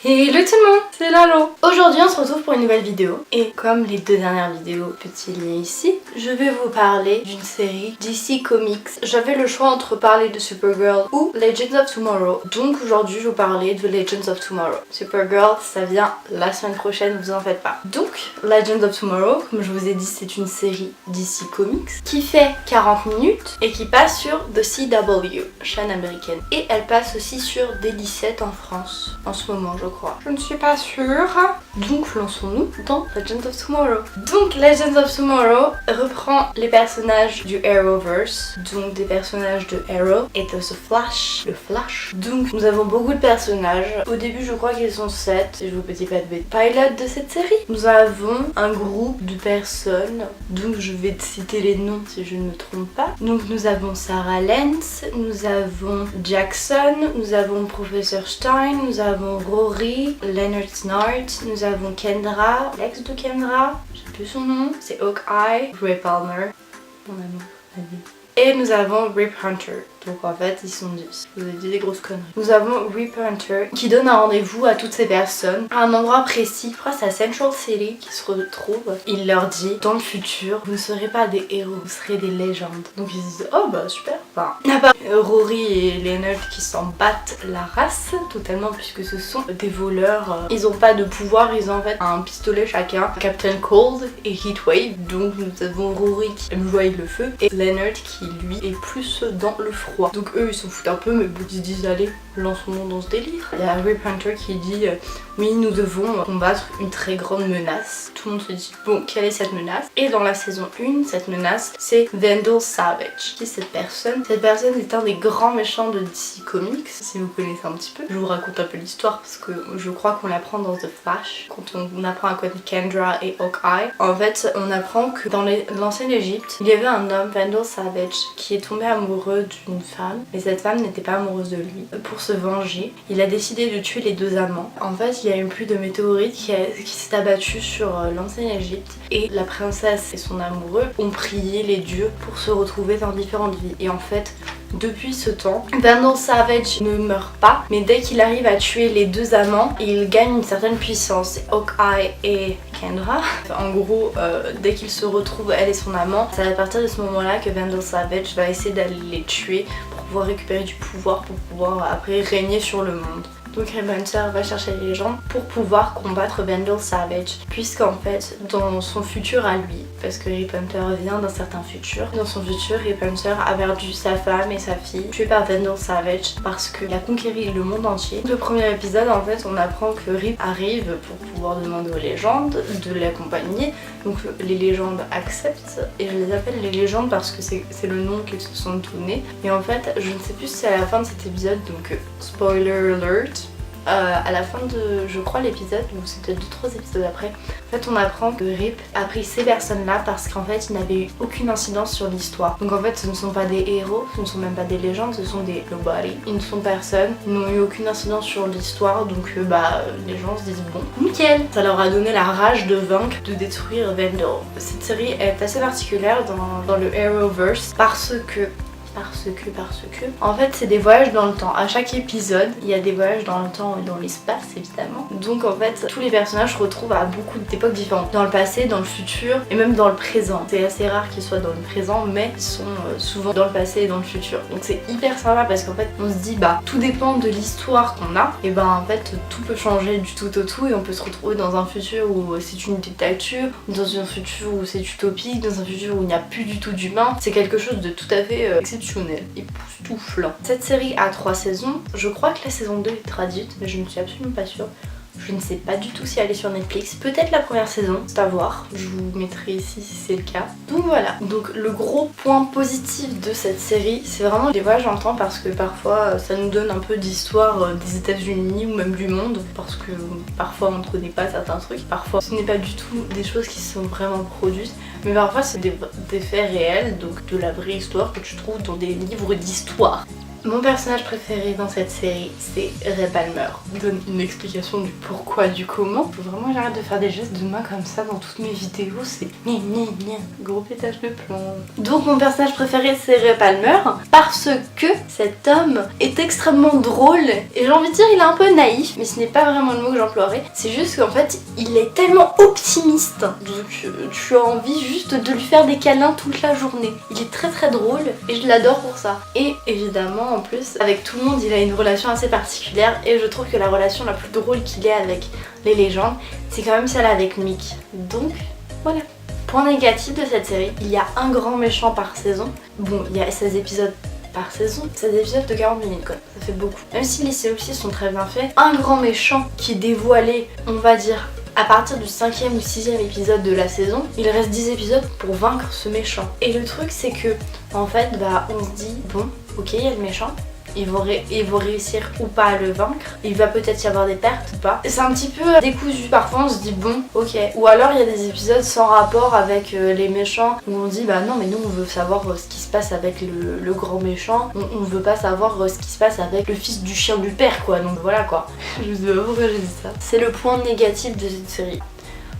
Hello tout le monde, c'est Lalo. Aujourd'hui on se retrouve pour une nouvelle vidéo et comme les deux dernières vidéos, petit lien ici, je vais vous parler d'une série DC Comics. J'avais le choix entre parler de Supergirl ou Legends of Tomorrow, donc aujourd'hui je vais vous parler de Legends of Tomorrow. Supergirl ça vient la semaine prochaine, vous en faites pas. Donc Legends of Tomorrow, comme je vous ai dit, c'est une série DC Comics qui fait 40 minutes et qui passe sur The CW, chaîne américaine, et elle passe aussi sur Daily 7 en France en ce moment je crois. Je ne suis pas sûre. Donc lançons-nous dans Legends of Tomorrow. Donc Legends of Tomorrow reprend les personnages du Arrowverse, donc des personnages de Arrow et de The Flash, le Flash. Donc nous avons beaucoup de personnages. Au début je crois qu'ils sont 7, et je vous dis pas de bêtises. Pilot de cette série. Nous avons un groupe de personnes, donc je vais citer les noms si je ne me trompe pas. Donc nous avons Sarah Lance, nous avons Jackson, nous avons Professeur Stein, nous avons Rory, Leonard Snart, nous avons Kendra, l'ex de Kendra, je sais plus son nom, c'est Hawkeye, Ray Palmer, mon amour, la vie. Et nous avons Rip Hunter. Donc en fait ils sont 10. Je vous ai dit des grosses conneries. Nous avons Rip Hunter qui donne un rendez-vous à toutes ces personnes à un endroit précis. Je crois que c'est à Central City qui se retrouvent. Il leur dit dans le futur vous ne serez pas des héros, vous serez des légendes. Donc ils se disent oh bah super. Enfin, il n'y a pas Rory et Leonard qui s'en battent la race totalement puisque ce sont des voleurs. Ils ont pas de pouvoir, ils ont en fait un pistolet chacun. Captain Cold et Heatwave. Donc nous avons Rory qui aime jouer avec le feu et Leonard qui lui est plus dans le froid. Donc eux ils s'en foutent un peu mais bon, ils se disent allez lançons-nous dans ce délire. Il y a Rip Hunter qui dit oui nous devons combattre une très grande menace. Tout le monde se dit bon quelle est cette menace? Et dans la saison 1 cette menace c'est Vandal Savage. Qui est cette personne? Cette personne est un des grands méchants de DC Comics si vous connaissez un petit peu. Je vous raconte un peu l'histoire parce que je crois qu'on l'apprend dans The Flash quand on apprend à connaître Kendra et Hawkeye. En fait on apprend que dans l'ancienne Égypte il y avait un homme Vandal Savage qui est tombé amoureux d'une femme mais cette femme n'était pas amoureuse de lui. Pour se venger il a décidé de tuer les deux amants. En fait il y a une pluie de météorites qui s'est abattue sur l'ancienne Égypte et la princesse et son amoureux ont prié les dieux pour se retrouver dans différentes vies. Et en fait depuis ce temps, Vandal Savage ne meurt pas, mais dès qu'il arrive à tuer les deux amants, il gagne une certaine puissance. Hawkeye et Kendra, en gros, dès qu'ils se retrouvent, elle et son amant, c'est à partir de ce moment-là que Vandal Savage va essayer d'aller les tuer pour pouvoir récupérer du pouvoir, pour pouvoir après régner sur le monde. Donc Rip Hunter va chercher les légendes pour pouvoir combattre Vandal Savage, puisqu'en fait dans son futur à lui, parce que Rip Hunter vient d'un certain futur, dans son futur Rip Hunter a perdu sa femme et sa fille tuées par Vandal Savage parce qu'il a conquéri le monde entier. Le premier épisode en fait on apprend que Rip arrive pour pouvoir demander aux légendes de l'accompagner, donc les légendes acceptent et je les appelle les légendes parce que c'est le nom qu'ils se sont donnés. Et en fait je ne sais plus si c'est à la fin de cet épisode, donc spoiler alert, à la fin de, je crois, l'épisode, ou c'était 2-3 épisodes après, en fait on apprend que Rip a pris ces personnes là parce qu'en fait il n'avait eu aucune incidence sur l'histoire. Donc en fait ce ne sont pas des héros, ce ne sont même pas des légendes, ce sont des nobody. Ils ne sont personne, ils n'ont eu aucune incidence sur l'histoire, donc les gens se disent bon, nickel. Ça leur a donné la rage de vaincre, de détruire Vandal. Cette série est assez particulière dans le Arrowverse parce que en fait c'est des voyages dans le temps. À chaque épisode il y a des voyages dans le temps et dans l'espace évidemment. Donc en fait tous les personnages se retrouvent à beaucoup d'époques différentes, dans le passé, dans le futur et même dans le présent. C'est assez rare qu'ils soient dans le présent mais ils sont souvent dans le passé et dans le futur. Donc c'est hyper sympa parce qu'en fait on se dit tout dépend de l'histoire qu'on a, et en fait tout peut changer du tout au tout et on peut se retrouver dans un futur où c'est une dictature, dans un futur où c'est utopique, dans un futur où il n'y a plus du tout d'humain. C'est quelque chose de tout à fait exceptionnel, époustouflant. Cette série a 3 saisons, je crois que la saison 2 est traduite mais je ne suis absolument pas sûre. Je ne sais pas du tout si elle est sur Netflix, peut-être la première saison, c'est à voir, je vous mettrai ici si c'est le cas. Donc voilà, donc le gros point positif de cette série c'est vraiment les voyages dans le temps parce que parfois ça nous donne un peu d'histoire des États-Unis ou même du monde, parce que parfois on ne connaît pas certains trucs, parfois ce n'est pas du tout des choses qui sont vraiment produites, mais parfois c'est des faits réels, donc de la vraie histoire que tu trouves dans des livres d'histoire. Mon personnage préféré dans cette série, c'est Ray Palmer. Je vous donne une explication du pourquoi, du comment. Faut vraiment que j'arrête de faire des gestes de main comme ça dans toutes mes vidéos, c'est gros pétage de plomb. Donc mon personnage préféré c'est Ray Palmer parce que cet homme est extrêmement drôle et j'ai envie de dire il est un peu naïf, mais ce n'est pas vraiment le mot que j'emploierais. C'est juste qu'en fait il est tellement optimiste, donc tu as envie juste de lui faire des câlins toute la journée. Il est très très drôle et je l'adore pour ça. Et évidemment en plus avec tout le monde il a une relation assez particulière et je trouve que la relation la plus drôle qu'il ait avec les légendes c'est quand même celle avec Mick. Donc voilà. Point négatif de cette série, il y a un grand méchant par saison. Bon, il y a 16 épisodes par saison, 16 épisodes de 40 minutes quoi, ça fait beaucoup. Même si les synopsis sont très bien faits, un grand méchant qui est dévoilé, on va dire, à partir du 5e ou 6e épisode de la saison, il reste 10 épisodes pour vaincre ce méchant. Et le truc c'est que, en fait, on se dit, bon, ok, il y a le méchant, ils vont réussir ou pas à le vaincre, il va peut-être y avoir des pertes ou pas. C'est un petit peu décousu, parfois on se dit bon, ok. Ou alors il y a des épisodes sans rapport avec les méchants où on dit bah non mais nous on veut savoir ce qui se passe avec le grand méchant, on veut pas savoir ce qui se passe avec le fils du chien du père quoi, donc voilà quoi. Je sais pas pourquoi j'ai dit ça. C'est le point négatif de cette série.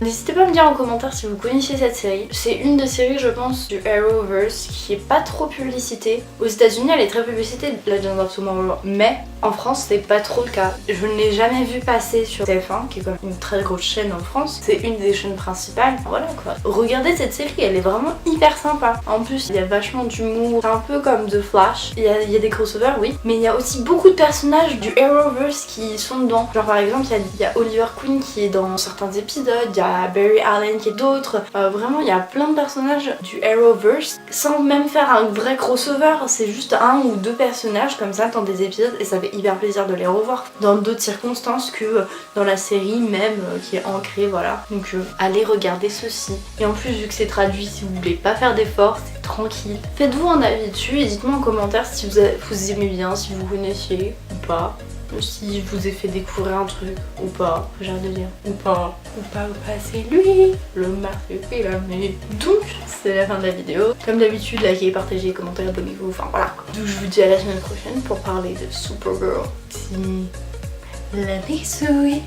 N'hésitez pas à me dire en commentaire si vous connaissiez cette série. C'est une des séries je pense du Arrowverse qui est pas trop publicitée. Aux États-Unis elle est très publicitée, Legends of Tomorrow, mais en France c'est pas trop le cas. Je ne l'ai jamais vu passer sur TF1 qui est quand même une très grosse chaîne en France. C'est une des chaînes principales. Voilà quoi. Regardez cette série, elle est vraiment hyper sympa. En plus il y a vachement d'humour, c'est un peu comme The Flash. Il y a des crossovers oui, mais il y a aussi beaucoup de personnages du Arrowverse qui sont dedans. Genre par exemple il y a Oliver Queen qui est dans certains épisodes, il y a Barry Allen qui est d'autres, vraiment il y a plein de personnages du Arrowverse sans même faire un vrai crossover, c'est juste un ou deux personnages comme ça dans des épisodes et ça fait hyper plaisir de les revoir dans d'autres circonstances que dans la série même qui est ancrée, voilà. Donc allez regarder ceci. Et en plus vu que c'est traduit, si vous voulez pas faire d'efforts, c'est tranquille. Faites-vous un avis dessus et dites-moi en commentaire si vous aimez bien, si vous connaissiez ou pas. Si je vous ai fait découvrir un truc ou pas, j'ai envie de dire ou pas, c'est lui le marsupilami. Donc c'est la fin de la vidéo. Comme d'habitude, likez, partagez, commentez, abonnez-vous, enfin voilà. Donc je vous dis à la semaine prochaine pour parler de Supergirl. Si la bisouille.